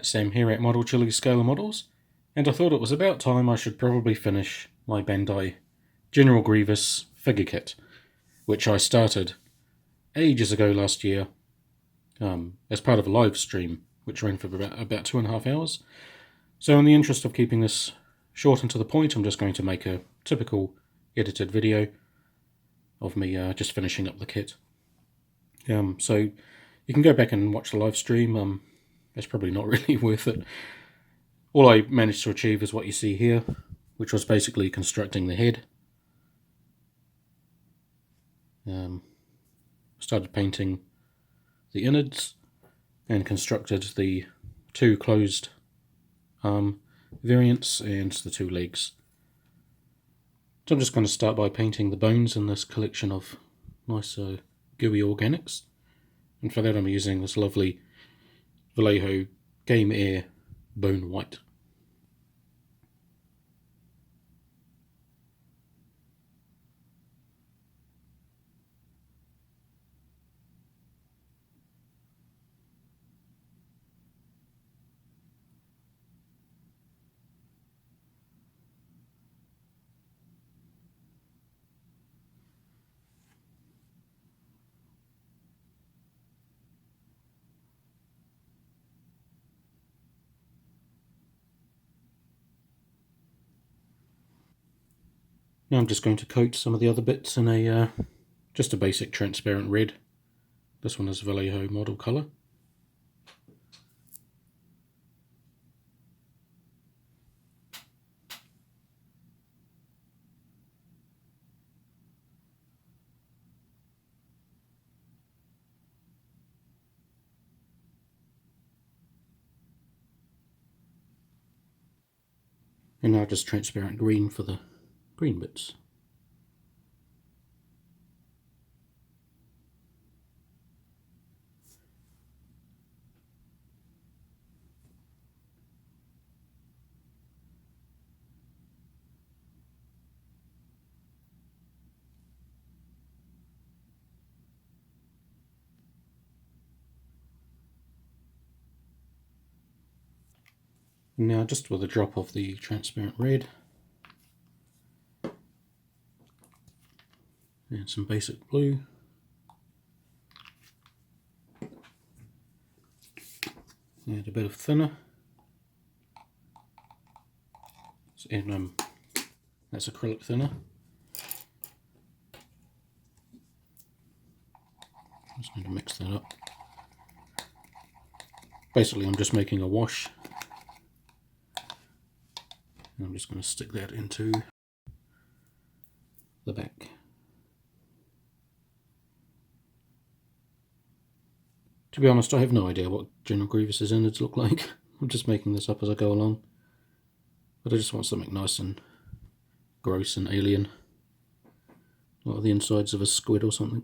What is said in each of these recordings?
Sam here at Model Chili Scalar Models, and I thought it was about time I should probably finish my Bandai General Grievous figure kit, which I started ages ago last year as part of a live stream, which ran for about 2.5 hours. So in the interest of keeping this short and to the point, I'm just going to make a typical edited video of me just finishing up the kit. So you can go back and watch the live stream. It's probably not really worth it. All I managed to achieve is what you see here, which was basically constructing the head. Started painting the innards and constructed the two closed arm variants and the two legs. So I'm just going to start by painting the bones in this collection of nice gooey organics, and for that I'm using this lovely Vallejo Game Air Bone White. Now I'm just going to coat some of the other bits in a just a basic transparent red. This one is Vallejo model colour. And now just transparent green for the green bits. And now just with a drop of the transparent red and some basic blue. Add a bit of thinner. And that's acrylic thinner. Just need to mix that up. Basically I'm just making a wash. And I'm just going to stick that into the back. To be honest, I have no idea what General Grievous's innards look like. I'm just making this up as I go along. But I just want something nice and gross and alien. Like the insides of a squid or something.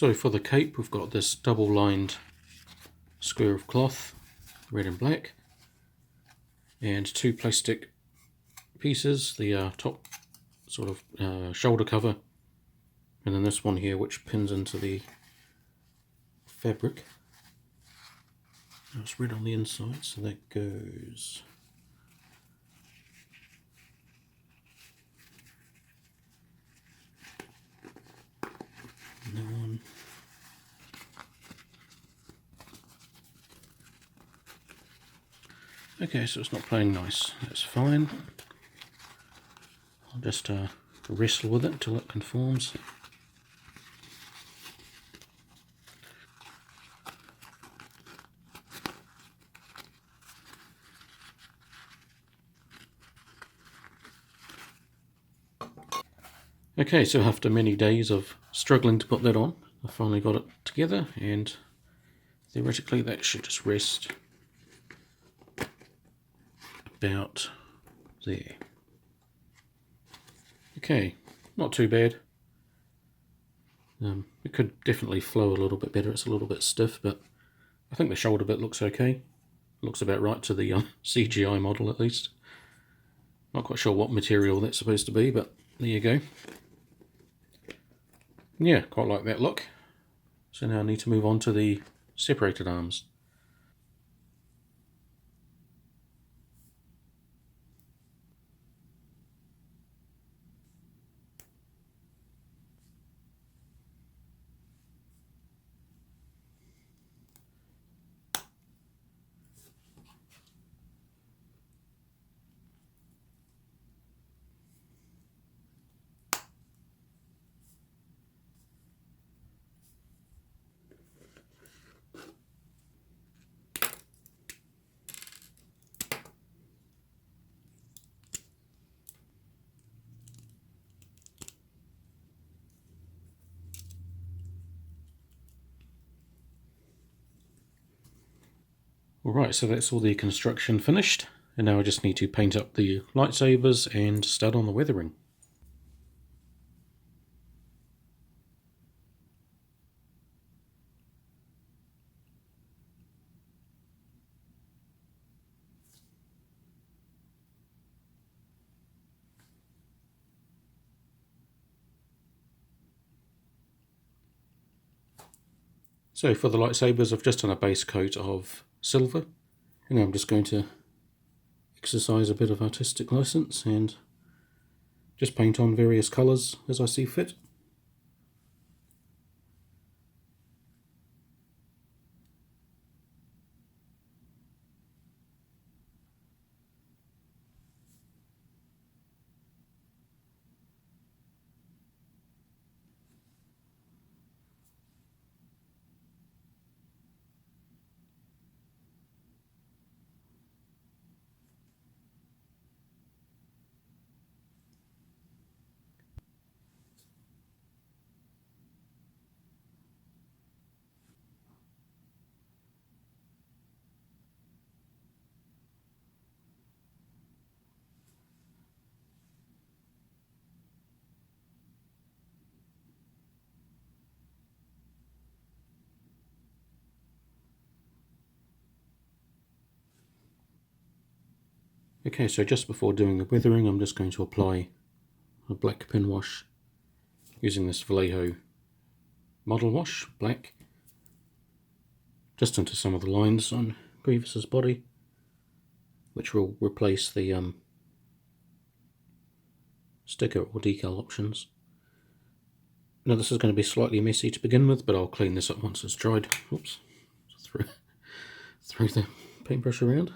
So for the cape, we've got this double-lined square of cloth, red and black, and two plastic pieces, the top sort of shoulder cover, and then this one here which pins into the fabric. Now it's red on the inside, so that goes that one. Okay, so it's not playing nice. That's fine. I'll just wrestle with it until it conforms. Okay, so after many days of struggling to put that on, I finally got it together, and theoretically that should just rest about there. Okay, not too bad. It could definitely flow a little bit better. It's a little bit stiff, but I think the shoulder bit looks okay. Looks about right to the CGI model at least. Not quite sure what material that's supposed to be, but there you go. Yeah, quite like that look. So now I need to move on to the separated arms. Alright, so that's all the construction finished, and now I just need to paint up the lightsabers and start on the weathering. So for the lightsabers, I've just done a base coat of silver, and I'm just going to exercise a bit of artistic license and just paint on various colours as I see fit. Okay, so just before doing the weathering, I'm just going to apply a black pin wash using this Vallejo model wash, black, just into some of the lines on Grievous's body, which will replace the sticker or decal options. Now this is going to be slightly messy to begin with, but I'll clean this up once it's dried. Oops, throw the paintbrush around.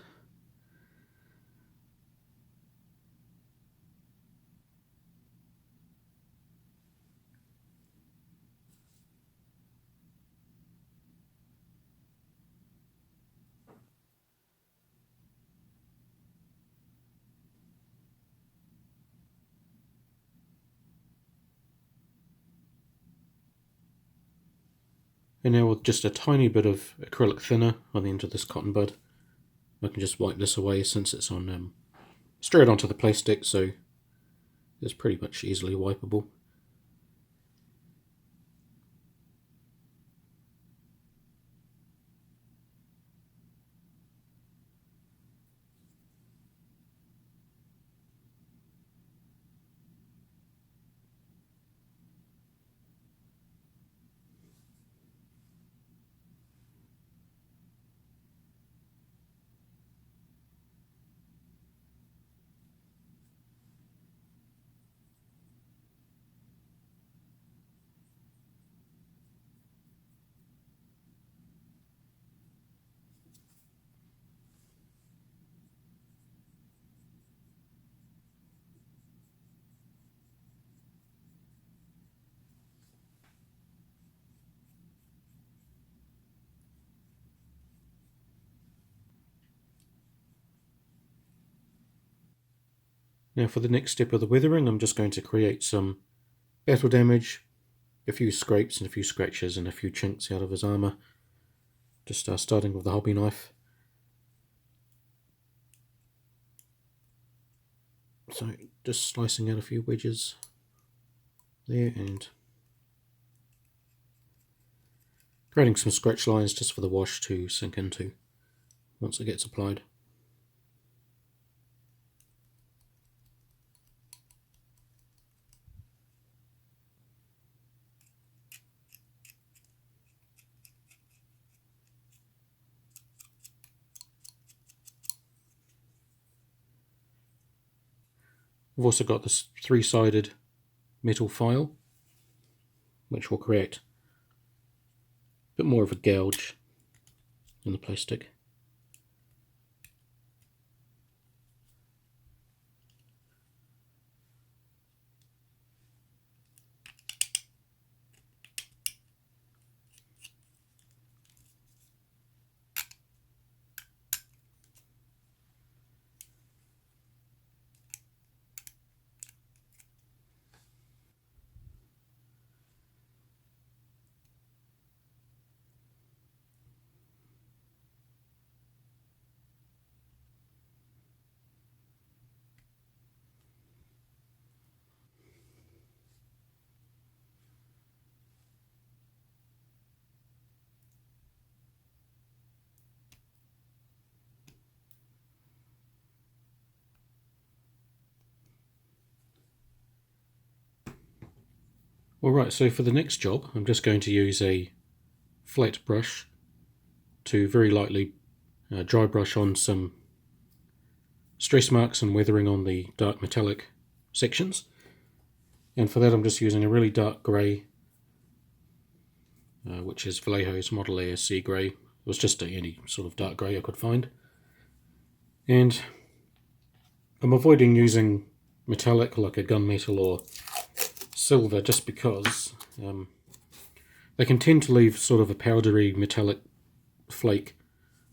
And now with just a tiny bit of acrylic thinner on the end of this cotton bud, I can just wipe this away since it's on straight onto the plastic, so it's pretty much easily wipeable. Now for the next step of the weathering, I'm just going to create some battle damage, a few scrapes and a few scratches and a few chinks out of his armour. Just starting with the hobby knife. So just slicing out a few wedges there and creating some scratch lines just for the wash to sink into once it gets applied. I've also got this three-sided metal file which will create a bit more of a gouge in the plastic. Alright, so for the next job I'm just going to use a flat brush to very lightly dry brush on some stress marks and weathering on the dark metallic sections. And for that I'm just using a really dark grey, which is Vallejo's Model Air Sea Grey. It was just any sort of dark grey I could find. And I'm avoiding using metallic like a gunmetal or silver just because they can tend to leave sort of a powdery metallic flake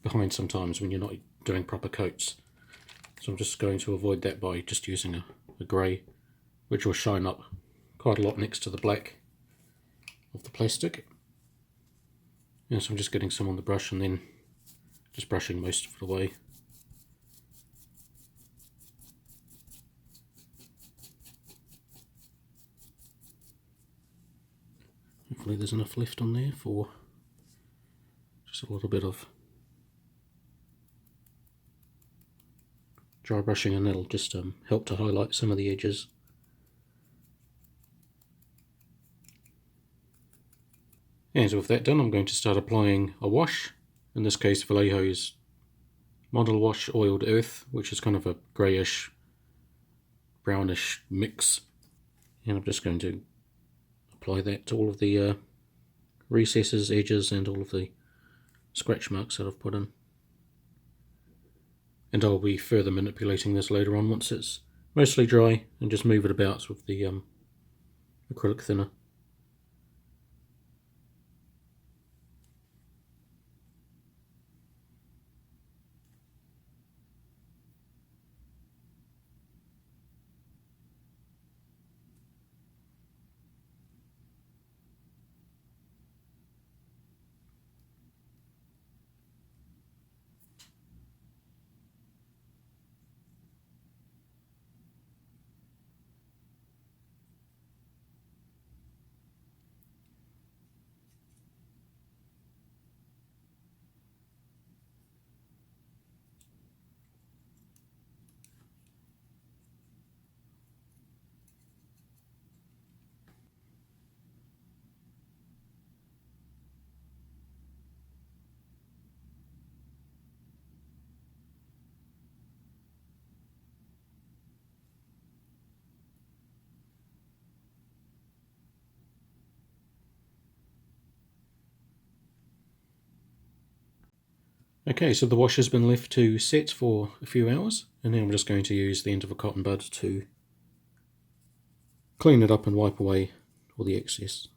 behind sometimes when you're not doing proper coats. So I'm just going to avoid that by just using a grey, which will shine up quite a lot next to the black of the plastic. And so I'm just getting some on the brush and then just brushing most of it away. Hopefully there's enough left on there for just a little bit of dry brushing, and that'll just help to highlight some of the edges. And with that done, I'm going to start applying a wash, in this case Vallejo's Model Wash Oiled Earth, which is kind of a greyish, brownish mix. And I'm just going to apply that to all of the recesses, edges, and all of the scratch marks that I've put in. And I'll be further manipulating this later on once it's mostly dry, and just move it about with the acrylic thinner. Okay, so the wash has been left to set for a few hours, and now I'm just going to use the end of a cotton bud to clean it up and wipe away all the excess.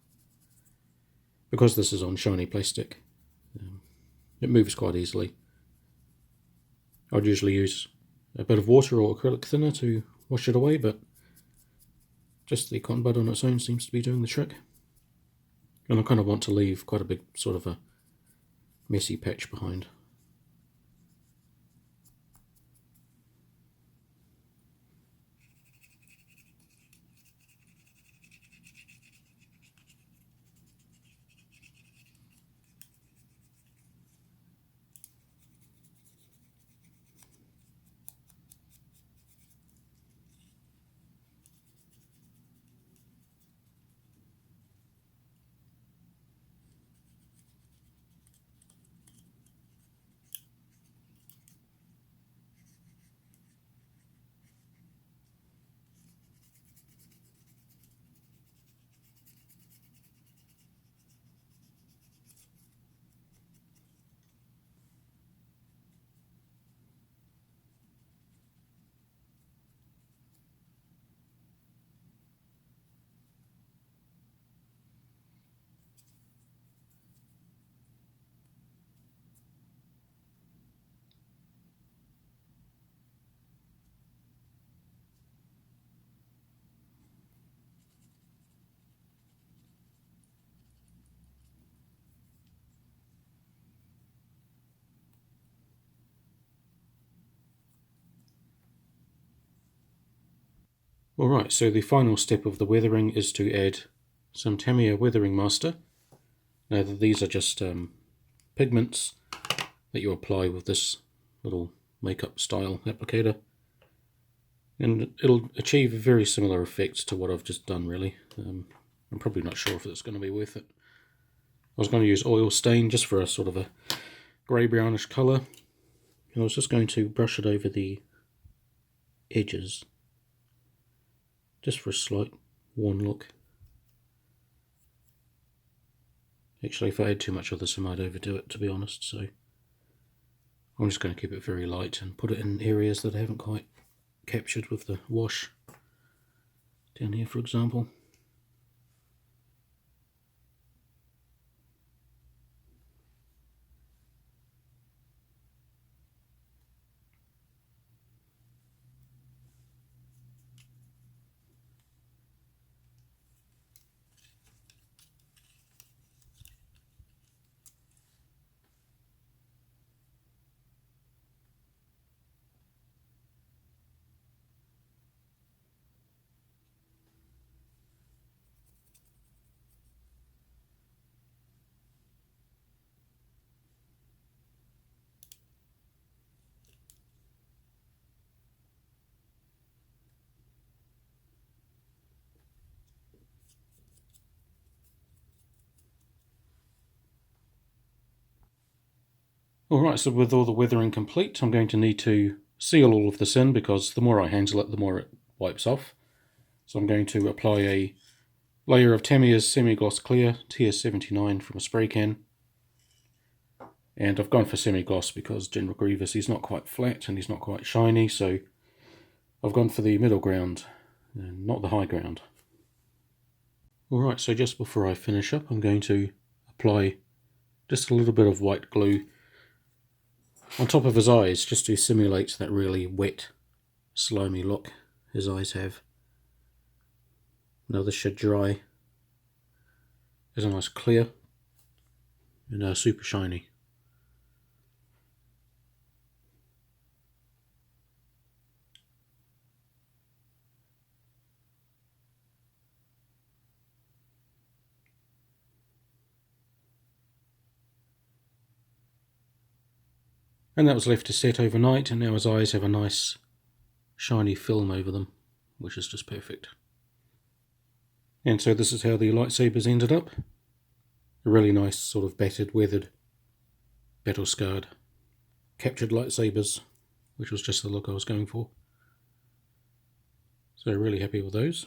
Because this is on shiny plastic, it moves quite easily. I'd usually use a bit of water or acrylic thinner to wash it away, but just the cotton bud on its own seems to be doing the trick. And I kind of want to leave quite a big sort of a messy patch behind. Alright, so the final step of the weathering is to add some Tamiya Weathering Master. Now these are just pigments that you apply with this little makeup style applicator, and it'll achieve a very similar effect to what I've just done really. I'm probably not sure if it's going to be worth it. I was going to use oil stain just for a sort of a grey brownish colour, and I was just going to brush it over the edges just for a slight worn look. Actually, if I had too much of this I might overdo it, to be honest, so I'm just going to keep it very light and put it in areas that I haven't quite captured with the wash. Down here, for example. Alright, so with all the weathering complete, I'm going to need to seal all of this in, because the more I handle it, the more it wipes off. So I'm going to apply a layer of Tamiya's Semi-Gloss Clear TS79 from a spray can. And I've gone for semi-gloss because General Grievous, he's not quite flat and he's not quite shiny, so I've gone for the middle ground, and not the high ground. Alright, so just before I finish up, I'm going to apply just a little bit of white glue on top of his eyes, just to simulate that really wet, slimy look his eyes have. Now this should dry. There's a nice clear and super shiny. And that was left to set overnight, and now his eyes have a nice shiny film over them, which is just perfect. And so this is how the lightsabers ended up. A really nice sort of battered, weathered, battle-scarred, captured lightsabers, which was just the look I was going for. So really happy with those.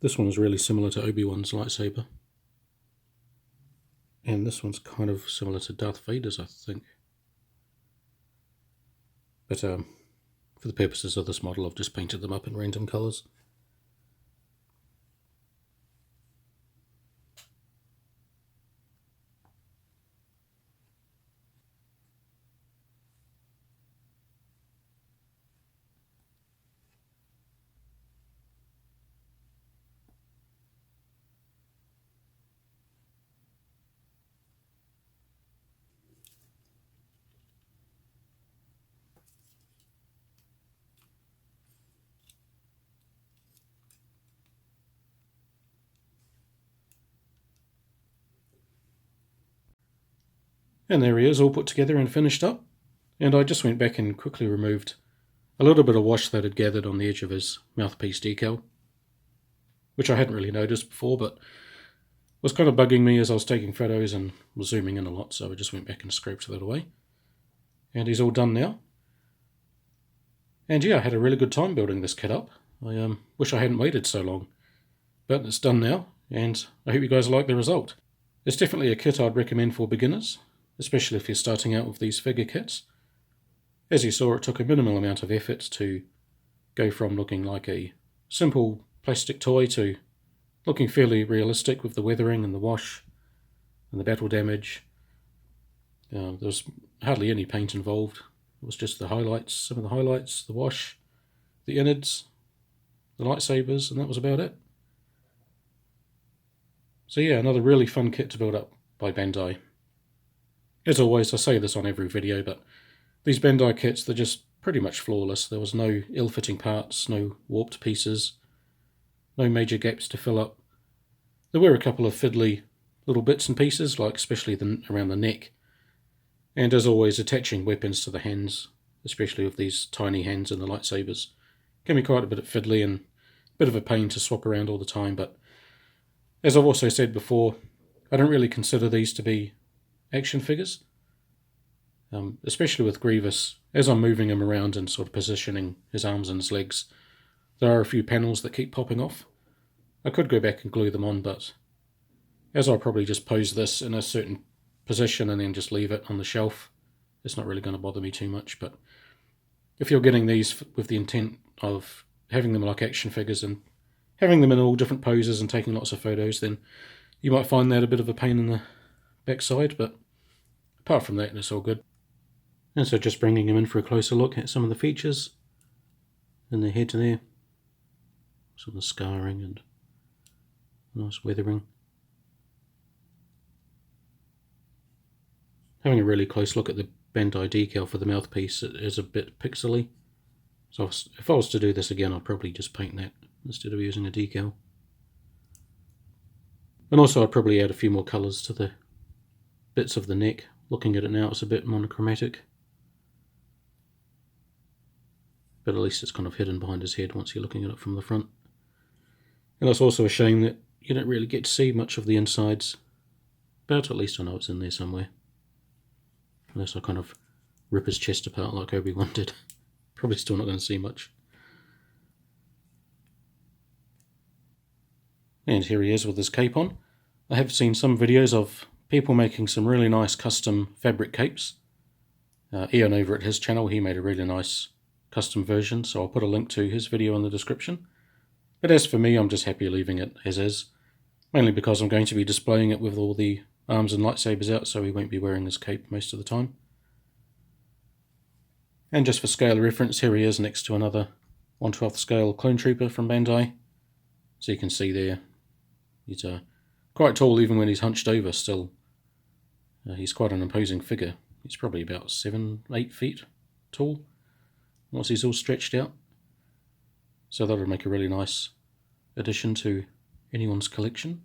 This one is really similar to Obi-Wan's lightsaber. And this one's kind of similar to Darth Vader's, I think. But for the purposes of this model, I've just painted them up in random colours. And there he is, all put together and finished up. And I just went back and quickly removed a little bit of wash that had gathered on the edge of his mouthpiece decal, which I hadn't really noticed before, but was kind of bugging me as I was taking photos and was zooming in a lot, so I just went back and scraped that away. And he's all done now. And yeah, I had a really good time building this kit up. I wish I hadn't waited so long, but it's done now, and I hope you guys like the result. It's definitely a kit I'd recommend for beginners, especially if you're starting out with these figure kits. As you saw, it took a minimal amount of effort to go from looking like a simple plastic toy to looking fairly realistic with the weathering and the wash and the battle damage. There was hardly any paint involved. It was just the highlights, some of the highlights, the wash, the innards, the lightsabers, and that was about it. So yeah, another really fun kit to build up by Bandai. As always, I say this on every video, but these Bandai kits, they're just pretty much flawless. There was no ill-fitting parts, no warped pieces, no major gaps to fill up. There were a couple of fiddly little bits and pieces, like especially around the neck. And as always, attaching weapons to the hands, especially with these tiny hands and the lightsabers, can be quite a bit fiddly and a bit of a pain to swap around all the time, but as I've also said before, I don't really consider these to be action figures. Especially with Grievous, as I'm moving him around and sort of positioning his arms and his legs, there are a few panels that keep popping off. I could go back and glue them on, but as I'll probably just pose this in a certain position and then just leave it on the shelf, it's not really going to bother me too much. But if you're getting these with the intent of having them like action figures and having them in all different poses and taking lots of photos, then you might find that a bit of a pain in the backside, but apart from that, it's all good. And so just bringing him in for a closer look at some of the features in the head there. Some of the scarring and nice weathering. Having a really close look at the Bandai decal for the mouthpiece, it is a bit pixely. So if I was to do this again, I'd probably just paint that instead of using a decal. And also I'd probably add a few more colours to the bits of the neck. Looking at it now, it's a bit monochromatic. But at least it's kind of hidden behind his head once you're looking at it from the front. And it's also a shame that you don't really get to see much of the insides, but at least I know it's in there somewhere. Unless I kind of rip his chest apart like Obi-Wan did. Probably still not going to see much. And here he is with his cape on. I have seen some videos of people making some really nice custom fabric capes. Ian over at his channel, he made a really nice custom version, so I'll put a link to his video in the description. But as for me, I'm just happy leaving it as is, mainly because I'm going to be displaying it with all the arms and lightsabers out, so he won't be wearing his cape most of the time. And just for scale reference, here he is next to another 1/12 scale clone trooper from Bandai. So you can see there, he's quite tall even when he's hunched over still. He's quite an imposing figure. He's probably about 7-8 feet tall once he's all stretched out. So that would make a really nice addition to anyone's collection.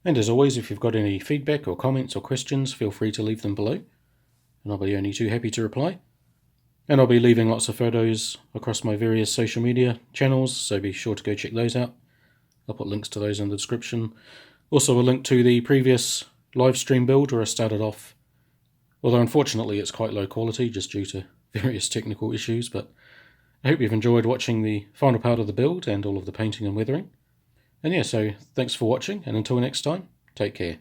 And as always, if you've got any feedback or comments or questions, feel free to leave them below, and I'll be only too happy to reply. And I'll be leaving lots of photos across my various social media channels, so be sure to go check those out. I'll put links to those in the description. Also a link to the previous live stream build where I started off, although unfortunately it's quite low quality just due to various technical issues, but I hope you've enjoyed watching the final part of the build and all of the painting and weathering. And yeah, so thanks for watching, and until next time, take care.